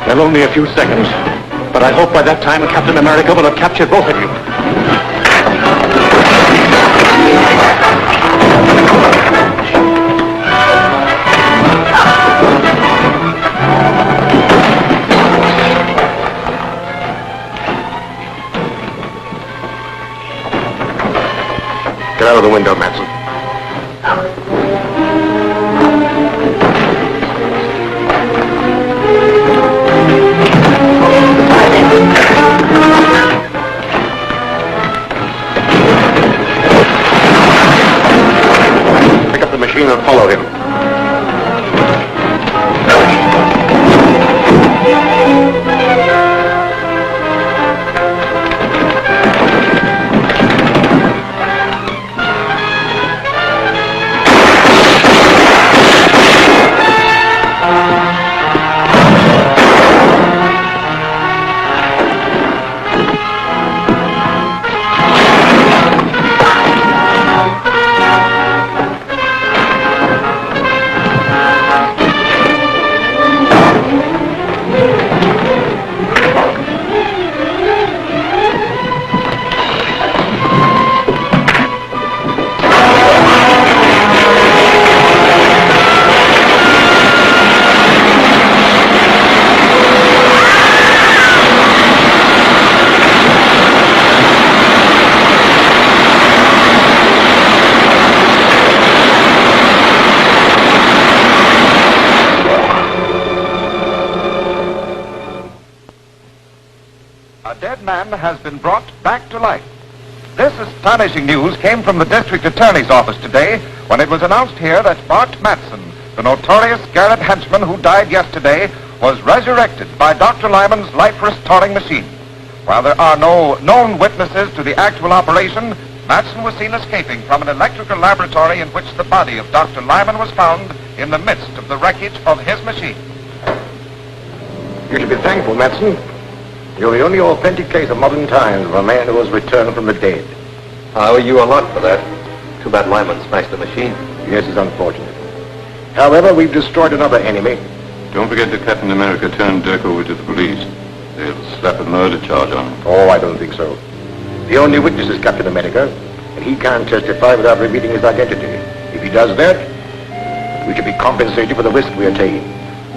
Well, only a few seconds. But I hope by that time Captain America will have captured both of you. Get out of the window, Matson. Pick up the machine and follow him. Has been brought back to life. This astonishing news came from the district attorney's office today when it was announced here that Bart Matson, the notorious Garrett henchman who died yesterday, was resurrected by Dr. Lyman's life-restoring machine. While there are no known witnesses to the actual operation, Matson was seen escaping from an electrical laboratory in which the body of Dr. Lyman was found in the midst of the wreckage of his machine. You should be thankful, Matson. You're the only authentic case of modern times of a man who has returned from the dead. I owe you a lot for that. Too bad Lyman smashed the machine. Yes, it's unfortunate. However, we've destroyed another enemy. Don't forget that Captain America turned Dirk over to the police. They'll slap a murder charge on him. Oh, I don't think so. The only witness is Captain America, and he can't testify without revealing his identity. If he does that, we should be compensated for the risk we are taking.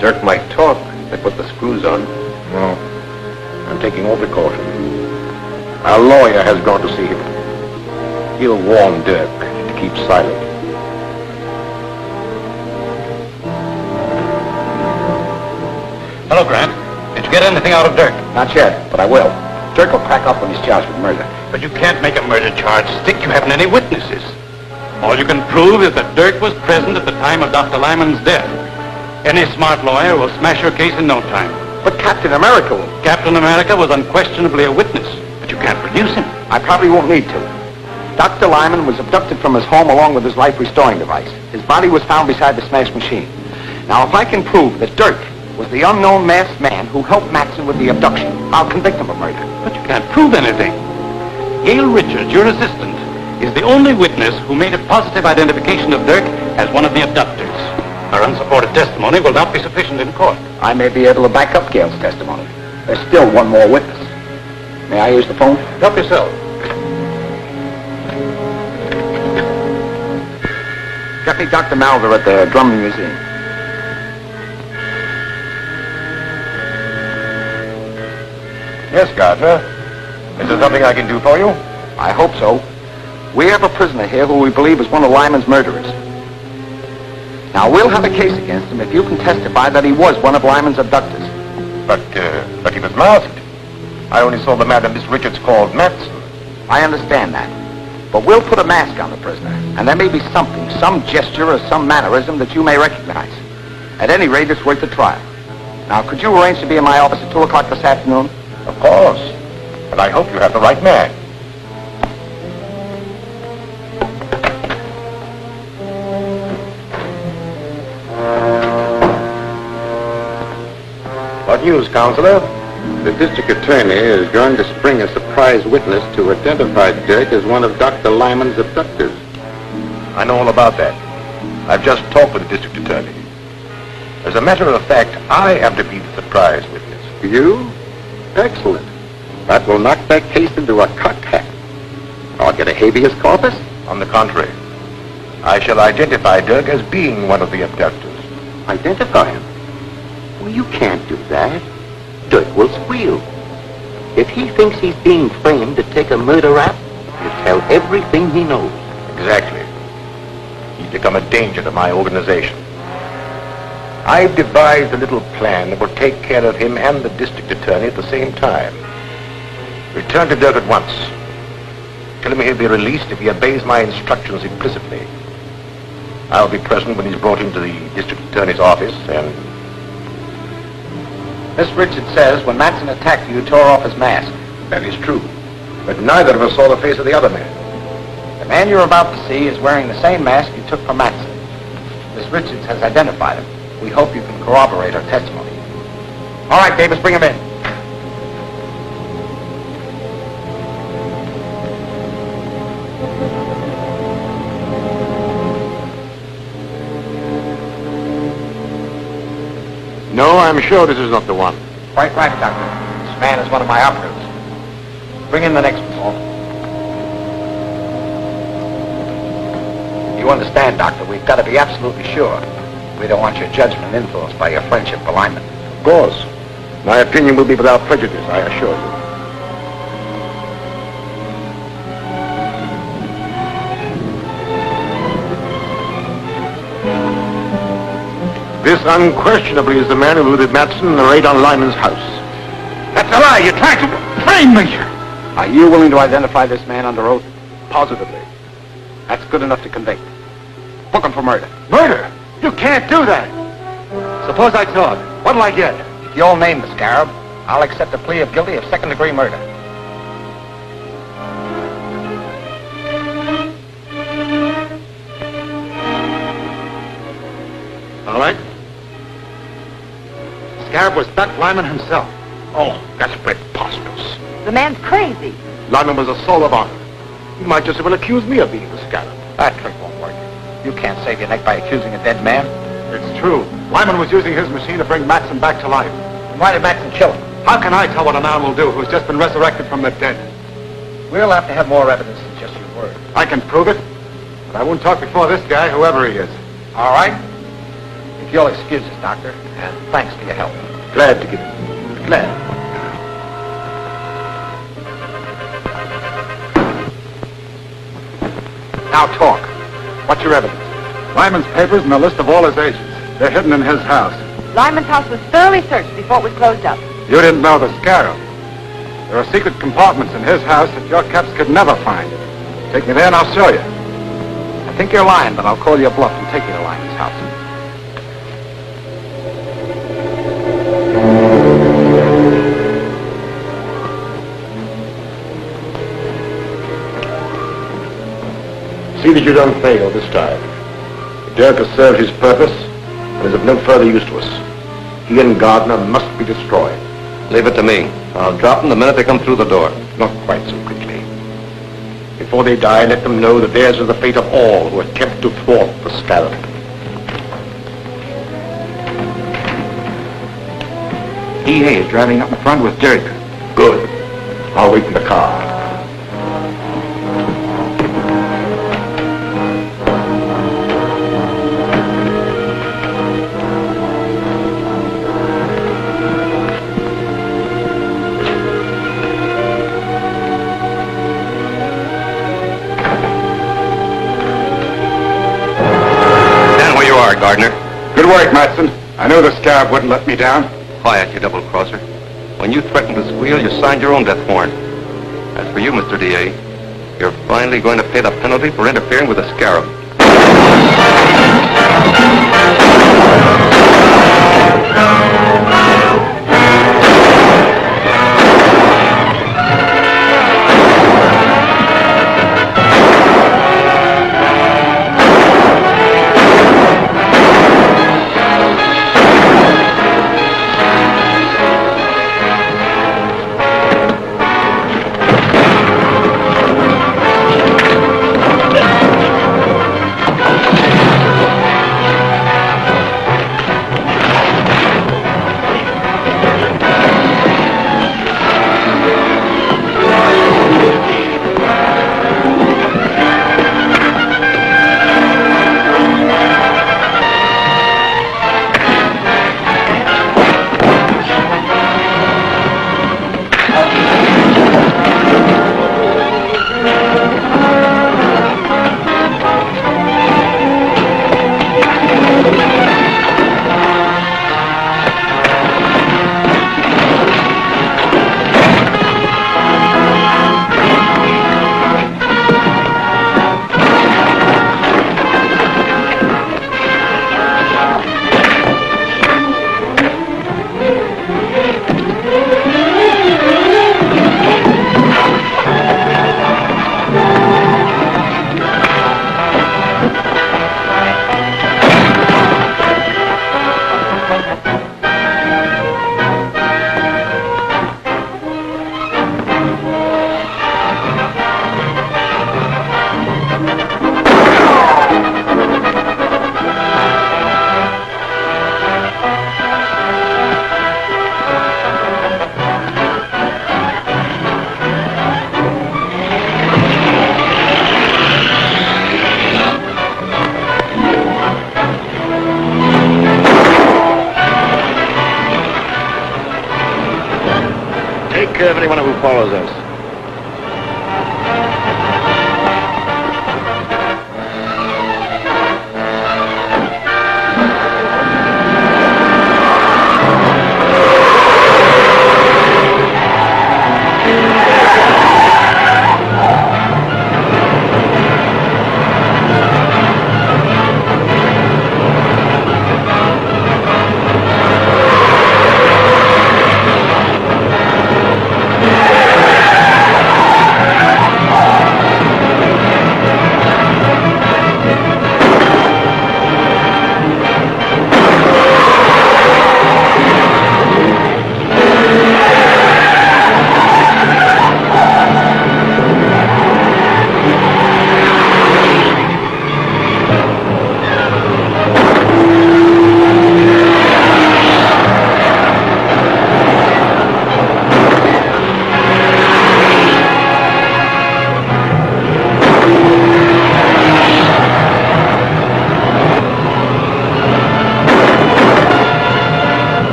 Dirk might talk. They put the screws on. No. I'm taking all precautions. Our lawyer has gone to see him. He'll warn Dirk to keep silent. Hello, Grant. Did you get anything out of Dirk? Not yet, but I will. Dirk will pack up when he's charged with murder. But you can't make a murder charge stick. You haven't any witnesses. All you can prove is that Dirk was present at the time of Dr. Lyman's death. Any smart lawyer will smash your case in no time. But Captain America will. Captain America was unquestionably a witness, but you can't produce him. I probably won't need to. Dr. Lyman was abducted from his home along with his life-restoring device. His body was found beside the smashed machine. Now, if I can prove that Dirk was the unknown masked man who helped Matson with the abduction, I'll convict him of murder. But you can't prove anything. Gail Richards, your assistant, is the only witness who made a positive identification of Dirk as one of the abductors. Our unsupported testimony will not be sufficient in court. I may be able to back up Gail's testimony. There's still one more witness. May I use the phone? Help yourself. Get me Dr. Malver at the Drummond Museum. Yes, Gardner. Is there something I can do for you? I hope so. We have a prisoner here who we believe is one of Lyman's murderers. Now, we'll have a case against him if you can testify that he was one of Lyman's abductors. But he was masked. I only saw the man that Miss Richards called Matson. I understand that. But we'll put a mask on the prisoner, and there may be something, some gesture or some mannerism that you may recognize. At any rate, it's worth a trial. Now, could you arrange to be in my office at 2 o'clock this afternoon? Of course. And I hope you have the right man. What news, Counselor? The district attorney is going to spring a surprise witness to identify Dirk as one of Dr. Lyman's abductors. I know all about that. I've just talked with the district attorney. As a matter of fact, I am to be the surprise witness. You? Excellent. That will knock that case into a cocked hat. I'll get a habeas corpus. On the contrary, I shall identify Dirk as being one of the abductors. Identify him? Well, you can't do that. Dirk will squeal. If he thinks he's being framed to take a murder rap, he'll tell everything he knows. Exactly. He's become a danger to my organization. I've devised a little plan that will take care of him and the district attorney at the same time. Return to Dirk at once. Tell him he'll be released if he obeys my instructions implicitly. I'll be present when he's brought into the district attorney's office, and... Miss Richards says when Matson attacked you, tore off his mask. That is true. But neither of us saw the face of the other man. The man you're about to see is wearing the same mask you took from Matson. Miss Richards has identified him. We hope you can corroborate her testimony. All right, Davis, bring him in. No, I'm sure this is not the one. Quite right, Doctor. This man is one of my operatives. Bring in the next one, Paul. You understand, Doctor, we've got to be absolutely sure. We don't want your judgment influenced by your friendship for Lyman. Of course. My opinion will be without prejudice, I assure you. This unquestionably is the man who looted Matson in the raid on Lyman's house. That's a lie. You're trying to frame me. Are you willing to identify this man under oath? Positively. That's good enough to convict. Book him for murder. Murder? You can't do that. Suppose I talk. What'll I get? If you'll name the scarab, I'll accept a plea of guilty of second-degree murder. All right. Scarab was Doc Lyman himself. Oh, that's preposterous. The man's crazy. Lyman was a soul of honor. He might just as well accuse me of being the Scarab. That trick won't work. You can't save your neck by accusing a dead man. It's true. Lyman was using his machine to bring Matson back to life. Then why did Matson kill him? How can I tell what a man will do who's just been resurrected from the dead? We'll have to have more evidence than just your word. I can prove it, but I won't talk before this guy, whoever he is. All right? If you'll excuse us, Doctor, and thanks for your help. Glad to give it. Glad. Now talk. What's your evidence? Lyman's papers and a list of all his agents. They're hidden in his house. Lyman's house was thoroughly searched before it was closed up. You didn't know the Scarab. There are secret compartments in his house that your caps could never find. Take me there and I'll show you. I think you're lying, but I'll call your bluff and take you to Lyman's house. See that you don't fail this time. Dirk has served his purpose and is of no further use to us. He and Gardner must be destroyed. Leave it to me. I'll drop them the minute they come through the door. Not quite so quickly. Before they die, let them know that theirs is the fate of all who attempt to thwart the Scarab. EA is driving up in front with Dirk. Good. I'll wait in the car. Gardner. Good work, Matson. I knew the Scarab wouldn't let me down. Quiet, you double-crosser. When you threatened to squeal, you signed your own death warrant. As for you, Mr. D.A., you're finally going to pay the penalty for interfering with the Scarab. follows us.